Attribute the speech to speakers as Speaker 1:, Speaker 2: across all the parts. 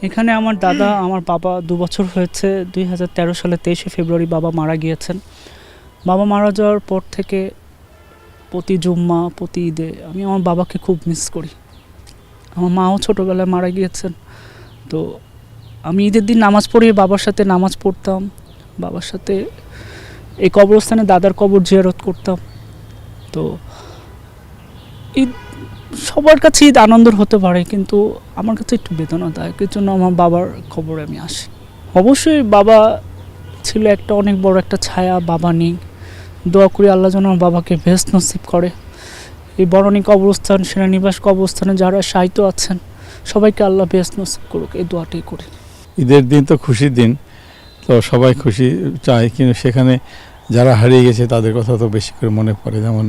Speaker 1: এখানে আমার দাদা, আমার বাবা 2 বছর হয়েছে। 2013 সালে 23শে ফেব্রুয়ারি বাবা মারা গিয়েছেন। বাবা মারা যাওয়ার পর থেকে প্রতি জুম্মা, প্রতি ঈদে আমি আমার বাবাকে খুব মিস করি। আমার মাও ছোটোবেলায় মারা গিয়েছেন। তো আমি ঈদের দিন নামাজ পড়িয়ে বাবার সাথে নামাজ পড়তাম, বাবার সাথে এই কবরস্থানে দাদার কবর জিয়ারত করতাম। তো ঈদ সবার কাছে ঈদ আনন্দের হতে পারে, কিন্তু আমার কাছে একটু বেদনাদায়ক। এর জন্য আমার বাবার কবরে আমি আসি। অবশ্যই বাবা ছিল একটা অনেক বড় একটা ছায়া, বাবা নেই। দোয়া করি আল্লাহ যেন আমার বাবাকে বেহেশত নসিব করে। এই বরণী কবরস্থান, সেনানিবাস কবরস্থানে যারা শায়িত আছেন সবাইকে আল্লাহ বেহেশত নসিব করুক, এই দোয়াটাই করি।
Speaker 2: ঈদের দিন তো খুশির দিন, তো সবাই খুশি চায়, কিন্তু সেখানে যারা হারিয়ে গেছে তাদের কথা তো বেশি করে মনে পড়ে। যেমন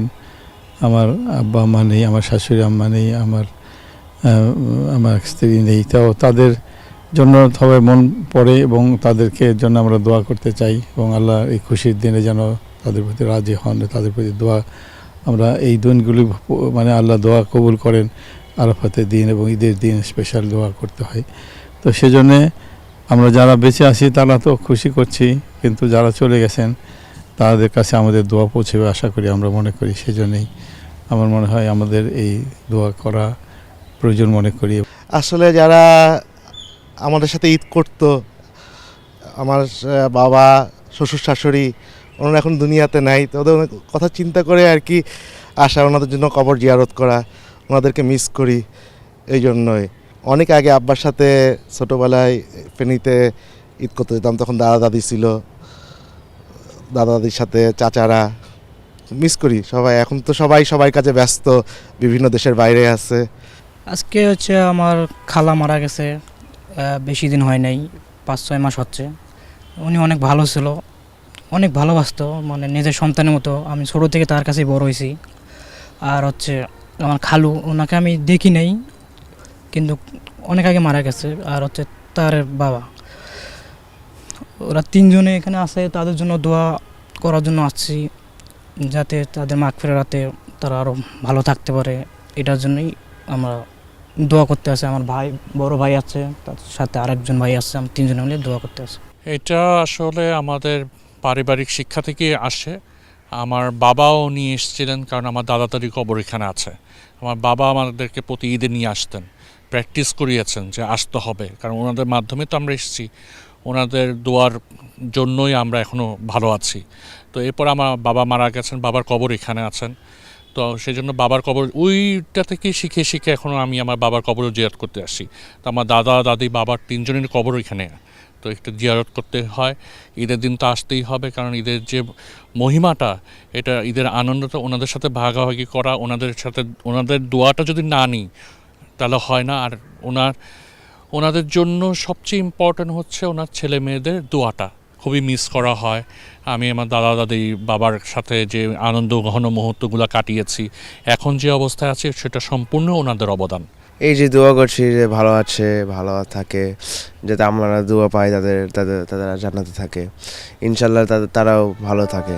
Speaker 2: আমার আব্বা আম্মা নেই, আমার শাশুড়ি আম্মা নেই, আমার স্ত্রী নেই। তো তাদের জন্য সবাই মন পড়ে এবং তাদেরকে জন্য আমরা দোয়া করতে চাই এবং আল্লাহ এই খুশির দিনে যেন তাদের প্রতি রাজি হন, তাদের প্রতি দোয়া আমরা এই দিনগুলি মানে আল্লাহ দোয়া কবুল করেন। আরাফাতের দিন এবং ঈদের দিন স্পেশাল দোয়া করতে হয়। তো সেজন্যে আমরা যারা বেঁচে আছি তারা তো খুশি করছি, কিন্তু যারা চলে গেছেন তাদের কাছে আমাদের দোয়া পৌঁছবে আশা করি, আমরা মনে করি। সেজন্যই আমার মনে হয় আমাদের এই দোয়া করা প্রয়োজন মনে করি।
Speaker 3: আসলে যারা আমাদের সাথে ঈদ করতো, আমার বাবা, শ্বশুর শাশুড়ি, ওনারা এখন দুনিয়াতে নাই। তো ওদের কথা চিন্তা করে আর কি আসা, ওনাদের জন্য কবর জিয়ারত করা, ওনাদেরকে মিস করি। এই জন্যই অনেক আগে আব্বার সাথে ছোটোবেলায় ফেনীতে ঈদ করতে যেতাম, তখন দাদা দাদি ছিল, দাদা দাদির সাথে চাচারা মিস করি সবাই। এখন তো সবাই সবার কাছে ব্যস্ত, বিভিন্ন দেশের বাইরে আছে।
Speaker 4: আজকে হচ্ছে আমার খালা মারা গেছে, বেশি দিন হয় নাই, 5-6 মাস হচ্ছে। উনি অনেক ভালো ছিল, অনেক ভালোবাসতো, মানে নিজের সন্তানের মতো। আমি ছোটো থেকে তার কাছেই বড় হয়েছি। আর হচ্ছে আমার খালু, ওনাকে আমি দেখি নাই, কিন্তু অনেক আগে মারা গেছে। আর হচ্ছে তার বাবা, ওরা 3জনে এখানে আছে। তাদের জন্য দোয়া করার জন্য আসছি, যাতে তাদের মাগফিরাতে তারা আরও ভালো থাকতে পারে। এটার জন্যই আমরা দোয়া করতে আসি। আমার ভাই, বড় ভাই আছে, তার সাথে আরেকজন ভাই আছে, আমরা 3জনে মিলে দোয়া করতে আসি।
Speaker 5: এটা আসলে আমাদের পারিবারিক শিক্ষা থেকে আসে। আমার বাবাও নিয়ে এসেছিলেন, কারণ আমার দাদা দাদির কবর এখানে আছে। আমার বাবা আমাদেরকে প্রতি ঈদে নিয়ে আসতেন, প্র্যাকটিস করিয়েছেন যে আসতে হবে, কারণ ওনাদের মাধ্যমে তো আমরা এসেছি। ওনাদের দোয়ার জন্যই আমরা এখনও ভালো আছি। তো এরপর আমার বাবা মারা গেছেন, বাবার কবর এখানে আছেন। তো সেই জন্য বাবার কবর ওইটা থেকে শিখে শিখে এখনও আমি আমার বাবার কবরও জিয়ারত করতে আসি। তো আমার দাদা দাদি বাবার 3জনের কবর এখানে, তো একটু জিয়ারত করতে হয়। ঈদের দিন তো আসতেই হবে, কারণ ঈদের যে মহিমাটা, এটা ঈদের আনন্দটা ওনাদের সাথে ভাগাভাগি করা, ওনাদের দোয়াটা যদি না নিই তাহলে হয় না। আর ওনাদের জন্য সবচেয়ে ইম্পর্ট্যান্ট হচ্ছে ওনার ছেলে মেয়েদের দোয়াটা খুবই মিস করা হয়। আমি আমার দাদা দাদি বাবার সাথে যে আনন্দ ঘন মুহূর্তগুলো কাটিয়েছি, এখন যে অবস্থায় আছে সেটা সম্পূর্ণ ওনাদের অবদান।
Speaker 6: এই যে দোয়া করছি যে ভালো আছে, ভালো থাকে, যাতে আমরা দোয়া পাই, তাদের জান্নাতে থাকে, ইনশাল্লাহ তারাও ভালো থাকে।